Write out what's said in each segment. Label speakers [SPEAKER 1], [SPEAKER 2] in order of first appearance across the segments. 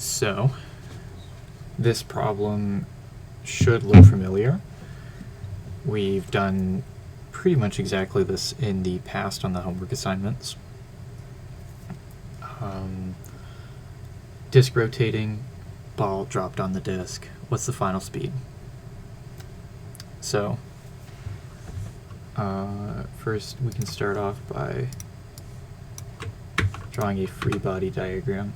[SPEAKER 1] So, this problem should look familiar. We've done pretty much exactly this in the past on the homework assignments. Disk rotating, ball dropped on the disk. What's the final speed? So, first we can start off by drawing a free body diagram.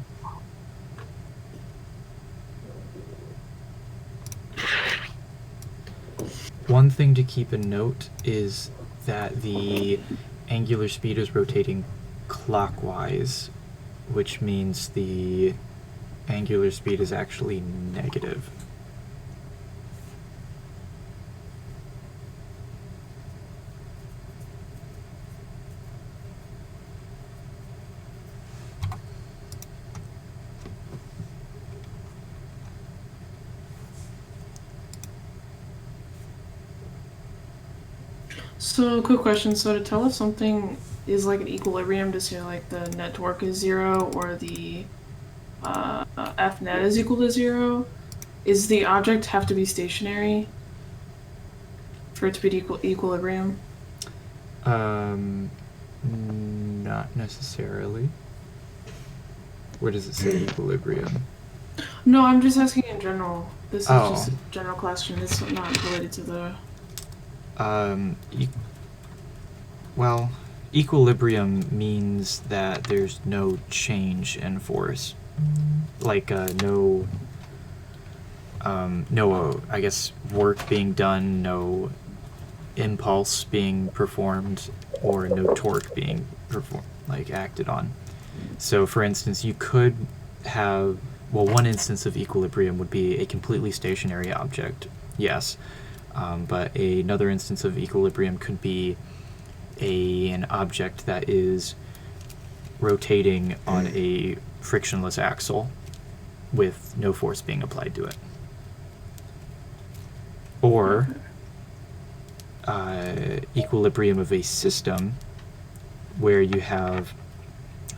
[SPEAKER 1] One thing to keep in note is that the angular speed is rotating clockwise, which means the angular speed is actually negative.
[SPEAKER 2] So, quick question. So, to tell if something is like an equilibrium, to say like the net torque is 0 or the F net is equal to 0, is the object have to be stationary for it to be equilibrium?
[SPEAKER 1] Not necessarily. Where does it say equilibrium?
[SPEAKER 2] No, I'm just asking in general. This is
[SPEAKER 1] Oh.
[SPEAKER 2] just a general question. It's not related to the...
[SPEAKER 1] Well, equilibrium means that there's no change in force. Like, no, I guess, work being done, no impulse being performed, or no torque being acted on. So, for instance, you could have, well, one instance of equilibrium would be a completely stationary object, yes. But another instance of equilibrium could be an object that is rotating on a frictionless axle with no force being applied to it. Or equilibrium of a system where you have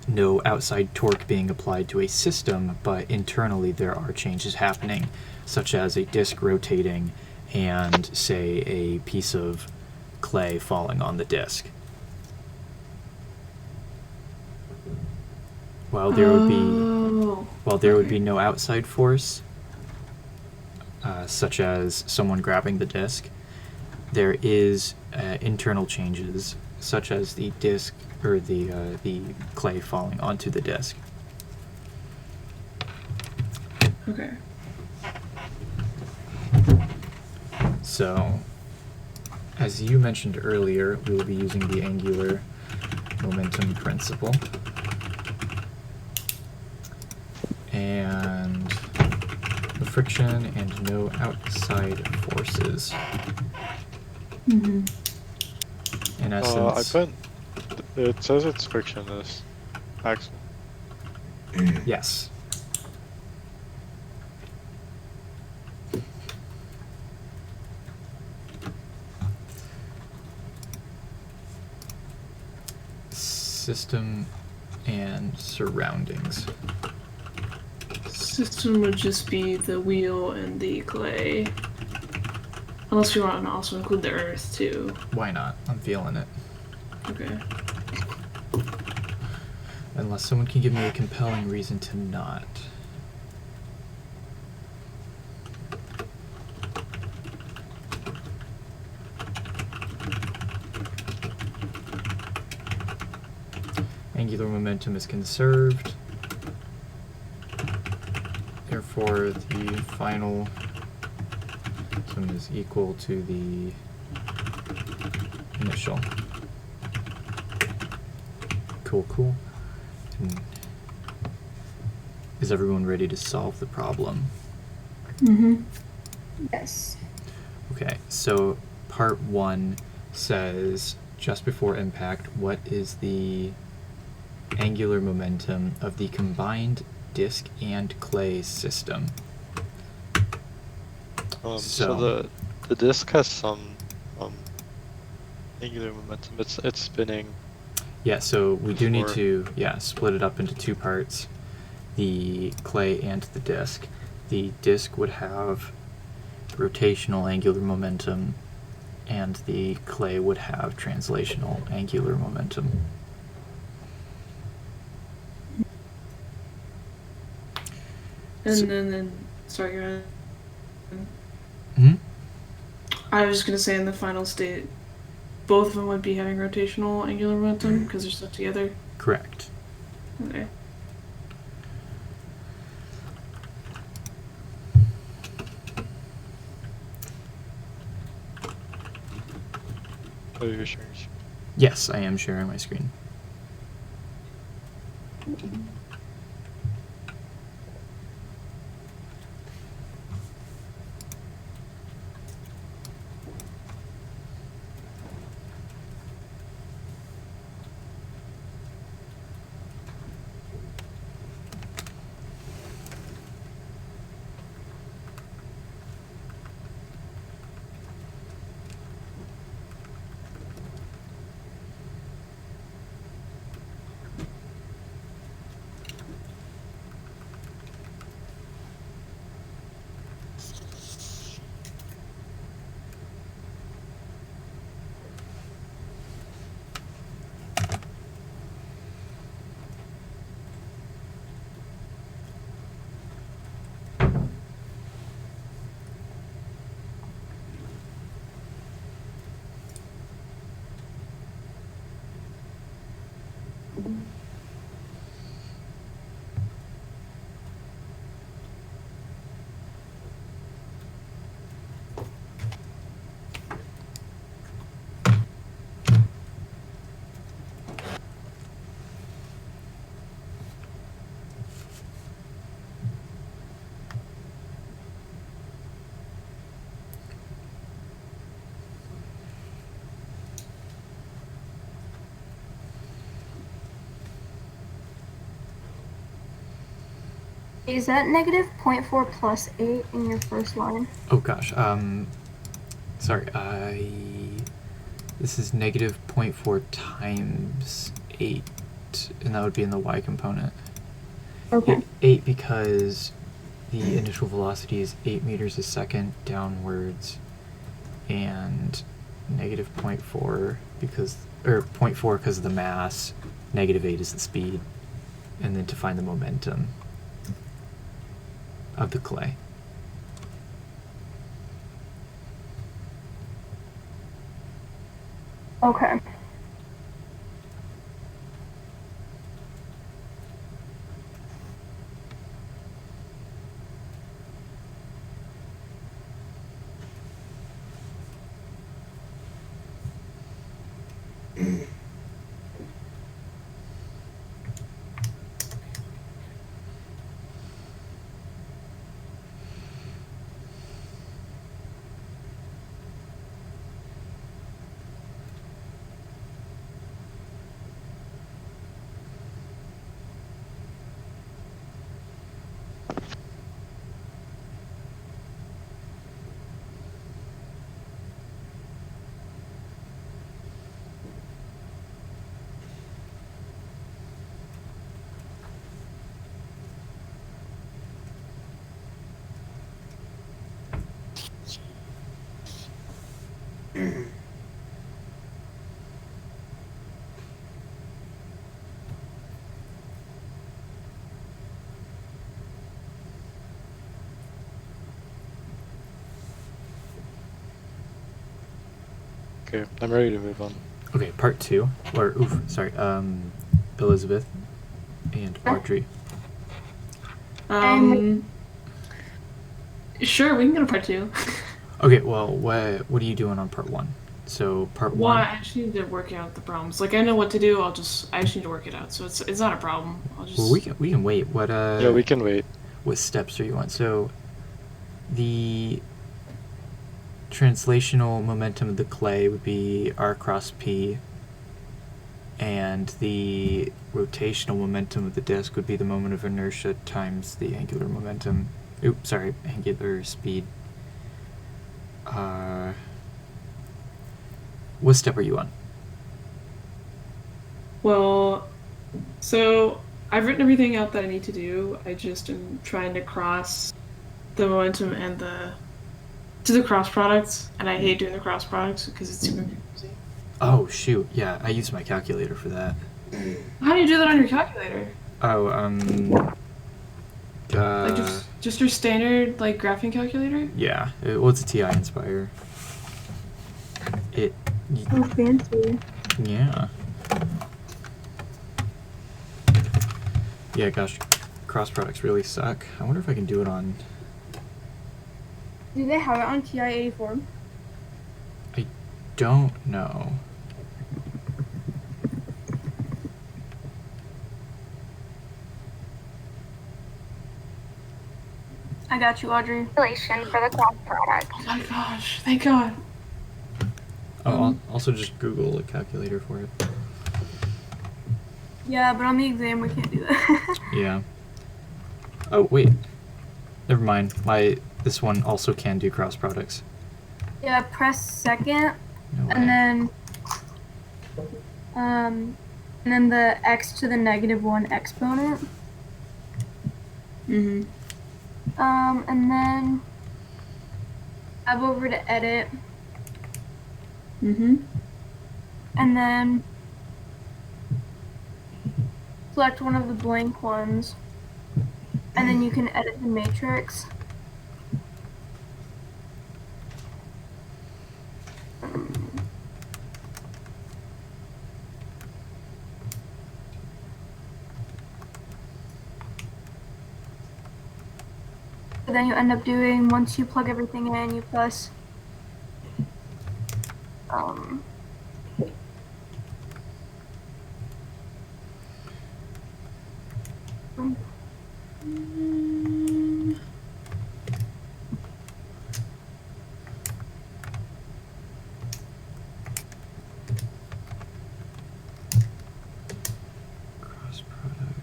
[SPEAKER 1] no outside torque being applied to a system, but internally there are changes happening, such as a disk rotating and, say, a piece of clay falling on the disk. While there would be no outside force, such as someone grabbing the disk, there is internal changes, such as the disk or the clay falling onto the disk.
[SPEAKER 2] Okay.
[SPEAKER 1] So, as you mentioned earlier, we will be using the angular momentum principle. And the friction and no outside forces.
[SPEAKER 2] Mm-hmm.
[SPEAKER 1] In essence...
[SPEAKER 3] it says it's frictionless axle.
[SPEAKER 1] Yes. System and surroundings.
[SPEAKER 2] System would just be the wheel and the clay. Unless we want to also include the earth, too.
[SPEAKER 1] Why not? I'm feeling it.
[SPEAKER 2] Okay.
[SPEAKER 1] Unless someone can give me a compelling reason to not. Angular momentum is conserved. Therefore, the final sum is equal to the initial. Cool. And is everyone ready to solve the problem?
[SPEAKER 2] Mm-hmm.
[SPEAKER 4] Yes.
[SPEAKER 1] Okay, so part 1 says, just before impact, what is the angular momentum of the combined disk and clay system?
[SPEAKER 3] So the disk has some angular momentum. It's spinning.
[SPEAKER 1] Yeah, so we do need to split it up into two parts. the clay and the disc. The disc would have rotational angular momentum, and the clay would have translational angular momentum.
[SPEAKER 2] And then sorry, go ahead.
[SPEAKER 1] Hmm?
[SPEAKER 2] I was just gonna say in the final state, both of them would be having rotational angular momentum because they're stuck together.
[SPEAKER 1] Correct.
[SPEAKER 2] Okay.
[SPEAKER 3] Oh, you're sharing.
[SPEAKER 1] Yes, I am sharing my screen.
[SPEAKER 4] Is that negative 0.4 plus 8 in your first line?
[SPEAKER 1] Oh gosh, sorry, this is negative 0.4 times 8, and that would be in the y component.
[SPEAKER 4] Okay.
[SPEAKER 1] 8 because the initial velocity is 8 meters a second downwards, and negative 0.4 because, or 0.4 because of the mass, negative 8 is the speed, and then to find the momentum of the clay.
[SPEAKER 4] Okay.
[SPEAKER 3] Okay, I'm ready to move on.
[SPEAKER 1] Okay, part 2, or sorry, Elizabeth and Audrey.
[SPEAKER 2] Sure, we can go to part 2.
[SPEAKER 1] Okay, well, what are you doing on part 1? So part
[SPEAKER 2] Well,
[SPEAKER 1] 1.
[SPEAKER 2] I actually need to work out the problems. Like I know what to do. I just need to work it out. So it's not a problem. I'll just.
[SPEAKER 1] Well, we can wait. What
[SPEAKER 3] Yeah, we can wait.
[SPEAKER 1] What steps are you on? So the translational momentum of the clay would be r cross p, and the rotational momentum of the disk would be the moment of inertia times the angular momentum. Angular speed. What step are you on?
[SPEAKER 2] Well, so I've written everything out that I need to do. I just am trying to cross the momentum and do the cross products, and I hate doing the cross products because it's super confusing.
[SPEAKER 1] Oh shoot, yeah, I used my calculator for that.
[SPEAKER 2] How do you do that on your calculator?
[SPEAKER 1] Oh,
[SPEAKER 2] Like just your standard like graphing calculator?
[SPEAKER 1] yeah, well, it's a TI Inspire. It,
[SPEAKER 4] Oh, fancy.
[SPEAKER 1] yeah. Yeah, gosh, cross products really suck. I wonder if I can do it on.
[SPEAKER 4] Do they have it on TI-84?
[SPEAKER 1] I don't know.
[SPEAKER 4] I got you, Audrey.
[SPEAKER 5] Calculation for the cross product.
[SPEAKER 2] Oh my gosh, thank God.
[SPEAKER 1] Oh, I'll also just Google a calculator for it.
[SPEAKER 4] Yeah, but on the exam we can't do that.
[SPEAKER 1] Yeah. Oh wait, never mind. This one also can do cross products.
[SPEAKER 4] Yeah, press second,
[SPEAKER 1] No way.
[SPEAKER 4] and then the x to the -1 exponent.
[SPEAKER 2] Mm-hmm.
[SPEAKER 4] And then tab over to edit,
[SPEAKER 2] Mm-hmm.
[SPEAKER 4] and then select one of the blank ones, and then you can edit the matrix. So then you end up doing, once you plug everything in, you press
[SPEAKER 1] Cross product.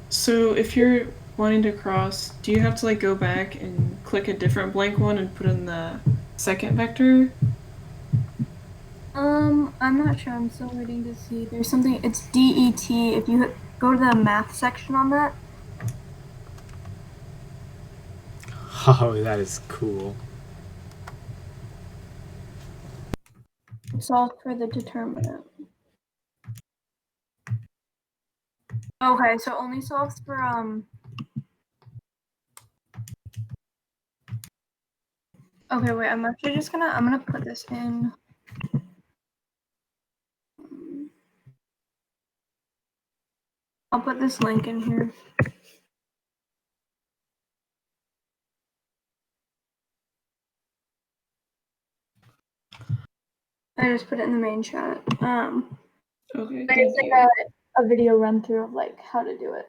[SPEAKER 2] So if you're wanting to cross, do you have to like go back and click a different blank one and put in the second vector?
[SPEAKER 4] I'm not sure. I'm still waiting to see. There's something. It's DET. If you go to the math section on that,
[SPEAKER 1] Oh, that is cool.
[SPEAKER 4] solve for the determinant. Okay, so only solves for Okay, wait. I'm actually just gonna. I'm gonna put this in. I'll put this link in here. I just put it in the main chat.
[SPEAKER 2] Okay,
[SPEAKER 4] There's
[SPEAKER 2] thank
[SPEAKER 4] like
[SPEAKER 2] you.
[SPEAKER 4] a video run through of like how to do it.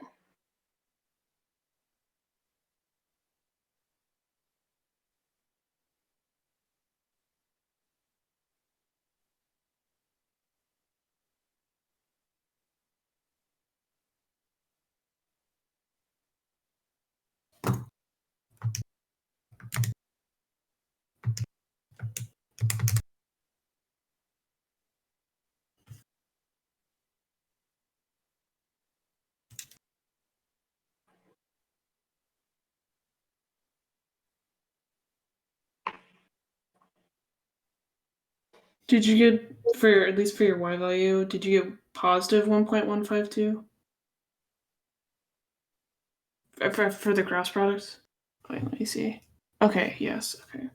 [SPEAKER 2] Did you get at least for your y value? Did you get positive 1.152 for the cross product? Wait, let me see. Okay, yes. Okay.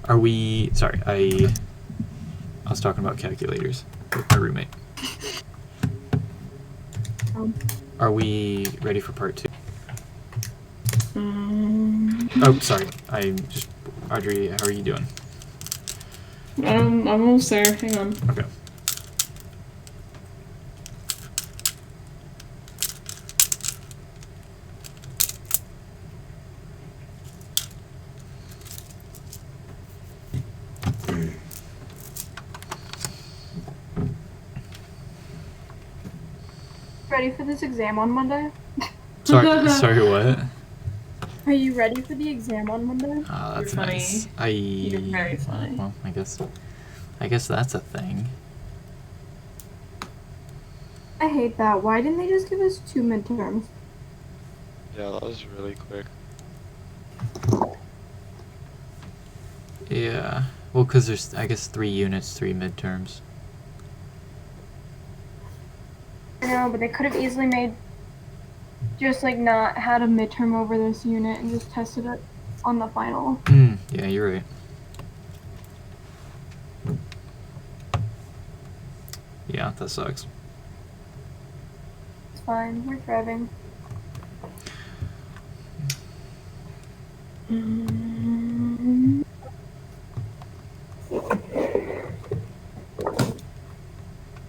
[SPEAKER 1] Are we? Sorry, I was talking about calculators with my roommate. Are we ready for part 2? Oh, sorry. Audrey, how are you doing?
[SPEAKER 2] I'm almost there. Hang on.
[SPEAKER 1] Okay.
[SPEAKER 4] ready for this exam on Monday?
[SPEAKER 1] Sorry, what?
[SPEAKER 4] Are you ready for the exam on Monday?
[SPEAKER 1] That's
[SPEAKER 2] You're
[SPEAKER 1] nice.
[SPEAKER 2] funny. You're very funny.
[SPEAKER 1] Well, I guess that's a thing.
[SPEAKER 4] I hate that. Why didn't they just give us 2 midterms?
[SPEAKER 3] Yeah, that was really quick.
[SPEAKER 1] Yeah. Well, because there's, I guess, 3 units, 3 midterms.
[SPEAKER 4] I know, but they could have easily made just like not had a midterm over this unit and just tested it on the final.
[SPEAKER 1] Yeah, you're right. Yeah, that sucks.
[SPEAKER 4] It's fine. We're thriving.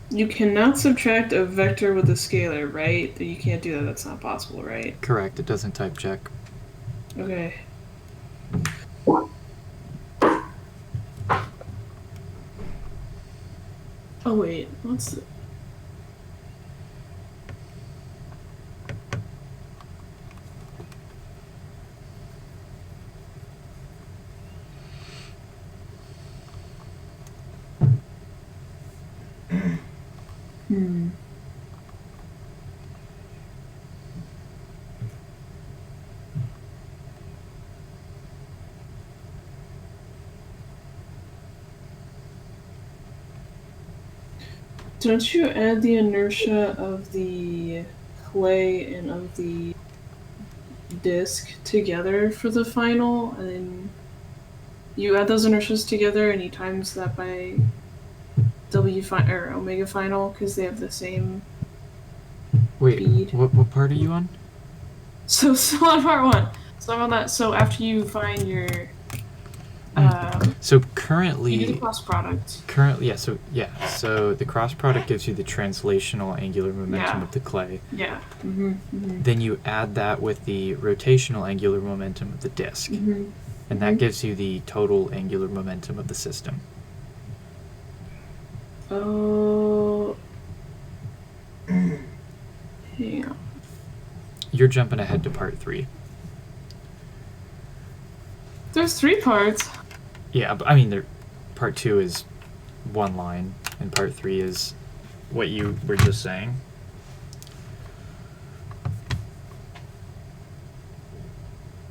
[SPEAKER 2] You cannot subtract a vector with a scalar, right? You can't do that. That's not possible, right?
[SPEAKER 1] Correct, it doesn't type check.
[SPEAKER 2] Okay. Oh wait, what's the... Don't you add the inertia of the clay and of the disc together for the final, and then you add those inertias together and you times that by or omega final because they have the same
[SPEAKER 1] Wait,
[SPEAKER 2] speed.
[SPEAKER 1] what part are you on?
[SPEAKER 2] So on part 1. So I'm on that. So after you find your
[SPEAKER 1] So
[SPEAKER 2] you do the
[SPEAKER 1] currently,
[SPEAKER 2] cross product.
[SPEAKER 1] so the cross product gives you the translational angular momentum
[SPEAKER 2] Yeah.
[SPEAKER 1] of the clay.
[SPEAKER 2] Yeah.
[SPEAKER 1] Then you add that with the rotational angular momentum of the disk, and that gives you the total angular momentum of the system.
[SPEAKER 2] Oh. Hang on.
[SPEAKER 1] You're jumping ahead to part 3.
[SPEAKER 2] There's 3 parts.
[SPEAKER 1] Yeah, but I mean, part 2 is 1 line, and part 3 is what you were just saying.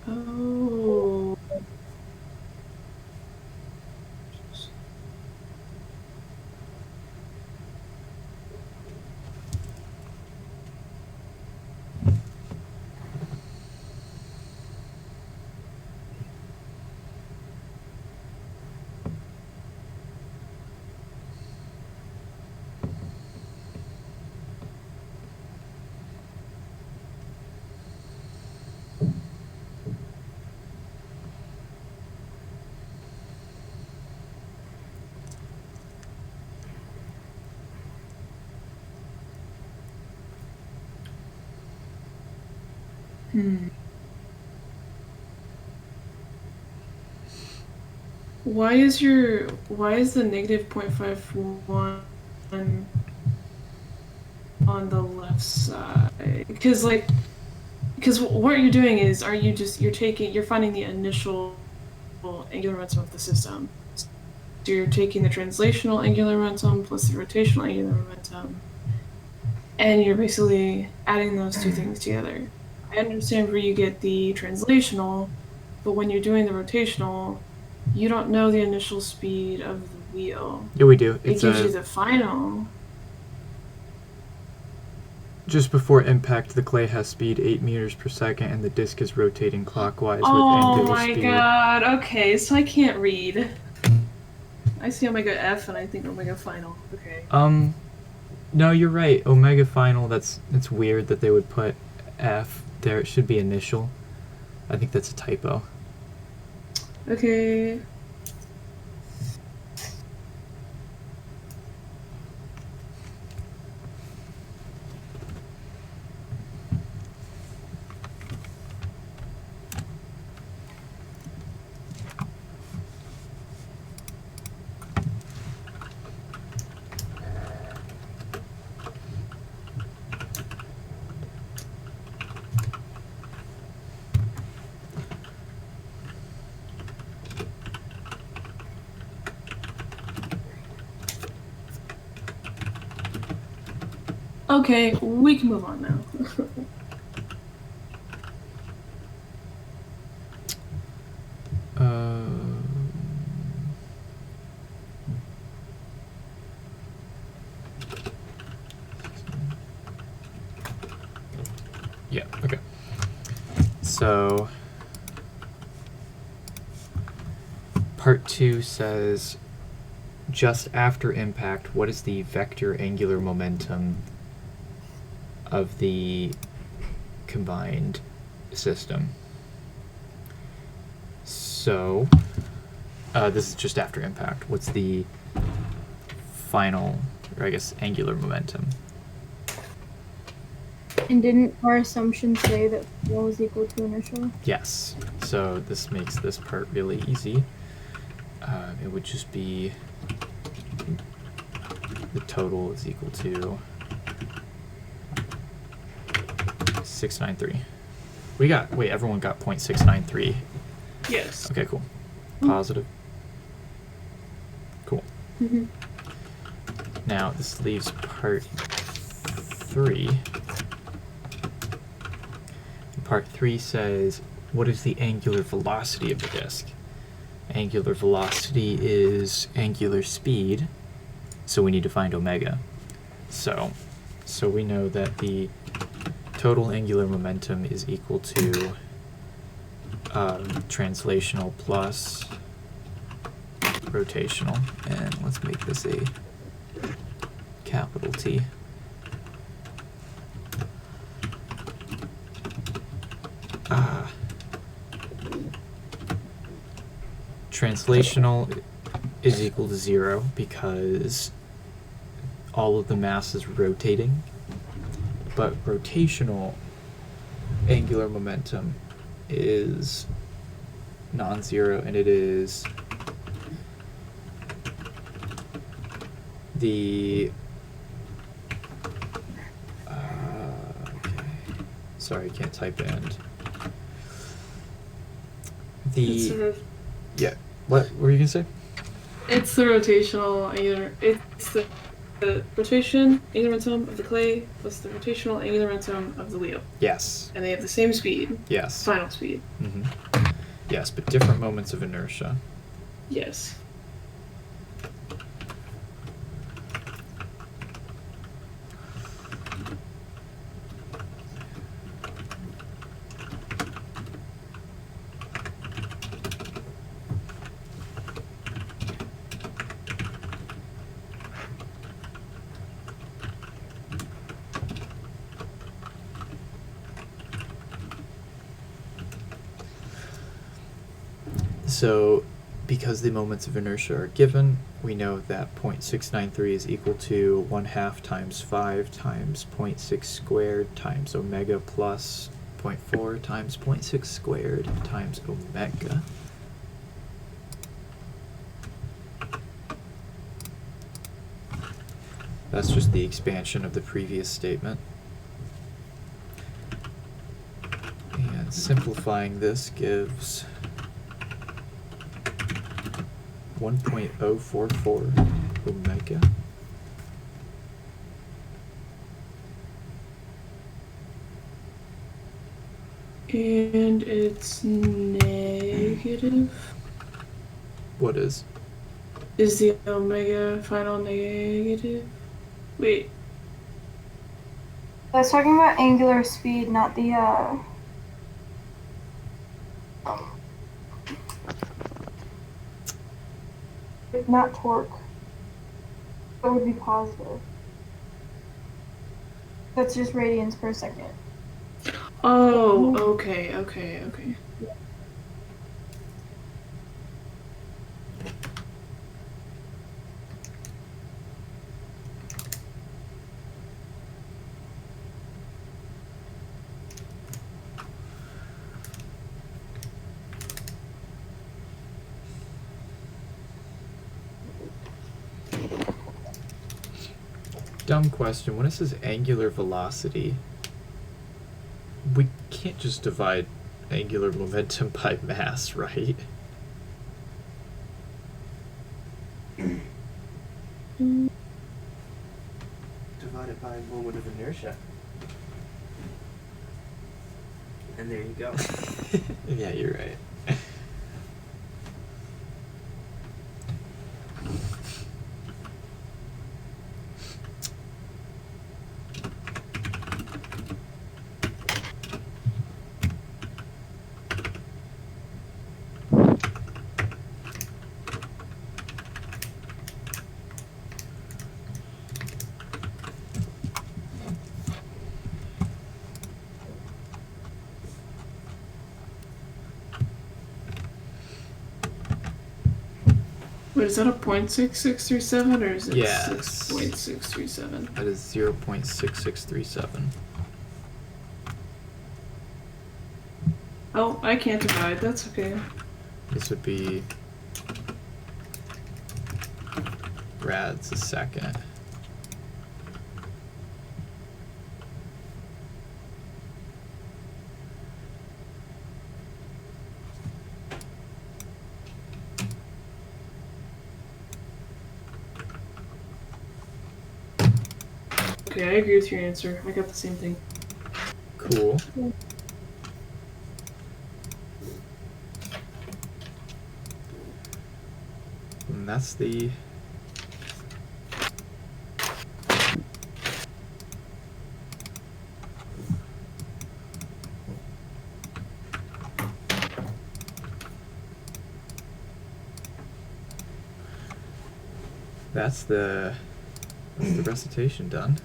[SPEAKER 2] Oh. Why is the negative 0.51 on the left side? Because what you're doing is you're finding the initial angular momentum of the system. So you're taking the translational angular momentum plus the rotational angular momentum, and you're basically adding those 2 things together. I understand where you get the translational, but when you're doing the rotational, you don't know the initial speed of the wheel.
[SPEAKER 1] Yeah, we do.
[SPEAKER 2] It gives you the final.
[SPEAKER 1] Just before impact, the clay has speed 8 meters per second, and the disc is rotating clockwise with
[SPEAKER 2] Oh
[SPEAKER 1] angular
[SPEAKER 2] my
[SPEAKER 1] speed.
[SPEAKER 2] god, okay, so I can't read. I see omega F and I think omega final. Okay.
[SPEAKER 1] No, you're right. Omega final, it's weird that they would put F there. It should be initial. I think that's a typo.
[SPEAKER 2] Okay. Okay, we can move on now.
[SPEAKER 1] Yeah, okay. So, part 2 says, just after impact, what is the vector angular momentum of the combined system? So, this is just after impact. What's the final, or I guess, angular momentum?
[SPEAKER 4] And didn't our assumption say that flow is equal to inertia?
[SPEAKER 1] Yes. So this makes this part really easy. It would just be the total is equal to 693. Wait, everyone got 0.693.
[SPEAKER 2] Yes.
[SPEAKER 1] Okay, cool. Positive. Cool.
[SPEAKER 4] Mm-hmm.
[SPEAKER 1] Now this leaves part 3. Part 3 says, what is the angular velocity of the disk? Angular velocity is angular speed, so we need to find omega. So we know that the total angular momentum is equal to translational plus rotational. And let's make this a capital T. Translational is equal to 0 because all of the mass is rotating, but rotational angular momentum is non-zero, and it is the okay. Sorry, I can't type and
[SPEAKER 2] It's
[SPEAKER 1] the
[SPEAKER 2] the,
[SPEAKER 1] yeah. What were you gonna say?
[SPEAKER 2] it's the rotational angular. It's the rotation angular momentum of the clay plus the rotational angular momentum of the wheel,
[SPEAKER 1] Yes.
[SPEAKER 2] and they have the same speed.
[SPEAKER 1] Yes.
[SPEAKER 2] Final speed.
[SPEAKER 1] Mm-hmm. Yes, but different moments of inertia.
[SPEAKER 2] Yes.
[SPEAKER 1] So, because the moments of inertia are given, we know that 0.693 is equal to 1/2 times 5 times 0.6 squared times omega plus 0.4 times 0.6 squared times omega. That's just the expansion of the previous statement. And simplifying this gives 1.044 omega.
[SPEAKER 2] And it's negative.
[SPEAKER 1] What is?
[SPEAKER 2] Is the omega final negative? Wait.
[SPEAKER 4] I was talking about angular speed, not the not torque. It would be positive. That's just radians per second.
[SPEAKER 2] Oh, okay.
[SPEAKER 1] Dumb question. When it says angular velocity, we can't just divide angular momentum by mass, right?
[SPEAKER 2] Mm.
[SPEAKER 1] Divide
[SPEAKER 6] divided by moment of inertia. And there you go.
[SPEAKER 1] Yeah, you're right.
[SPEAKER 2] Wait, is that a 0.6637 or is it
[SPEAKER 1] Yes.
[SPEAKER 2] 6.637?
[SPEAKER 1] That is 0.6637.
[SPEAKER 2] Oh, I can't divide. That's okay.
[SPEAKER 1] This would be rads a second.
[SPEAKER 2] Okay, I agree with your answer. I got the same thing.
[SPEAKER 1] Cool. And that's the that's the recitation done.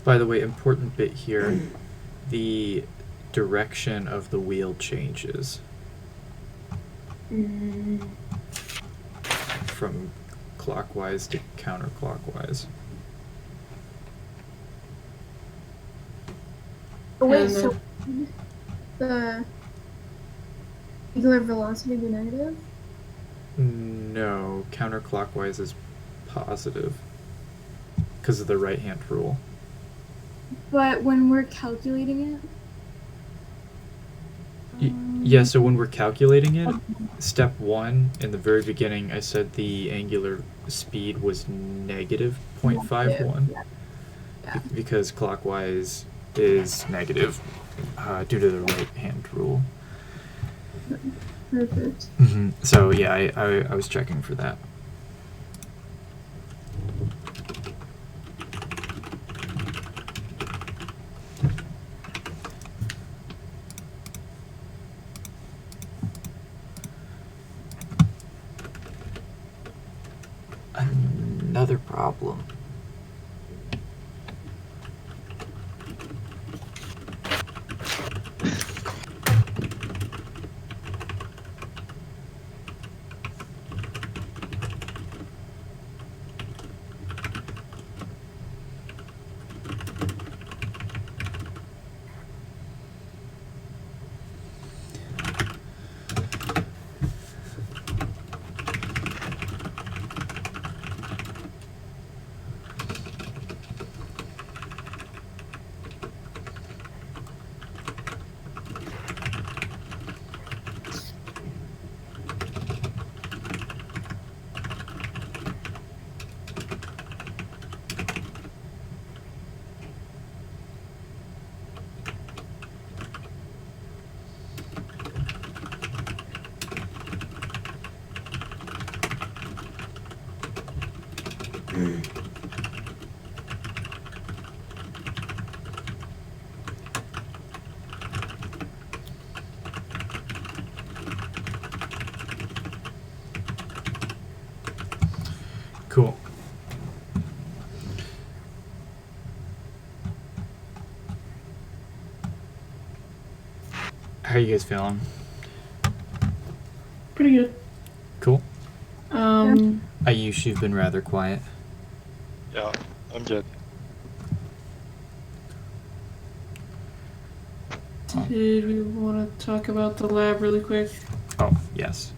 [SPEAKER 1] By the way, important bit here, the direction of the wheel changes from clockwise to counterclockwise.
[SPEAKER 4] Oh, wait,
[SPEAKER 2] And
[SPEAKER 4] so the angular velocity be negative?
[SPEAKER 1] No, counterclockwise is positive because of the right-hand rule.
[SPEAKER 4] But when we're calculating it?
[SPEAKER 1] Yeah, so when we're calculating it, step one, in the very beginning, I said the angular speed was negative 0.51
[SPEAKER 4] Yeah.
[SPEAKER 1] because clockwise is negative due to the right-hand rule.
[SPEAKER 4] Perfect.
[SPEAKER 1] So yeah, I was checking for that. Another problem. Cool. How are you guys feeling?
[SPEAKER 2] Pretty good.
[SPEAKER 1] Cool.
[SPEAKER 2] Um,
[SPEAKER 1] Ayush, you've been rather quiet.
[SPEAKER 3] Yeah, I'm good.
[SPEAKER 2] did we want to talk about the lab really quick?
[SPEAKER 1] Oh, yes.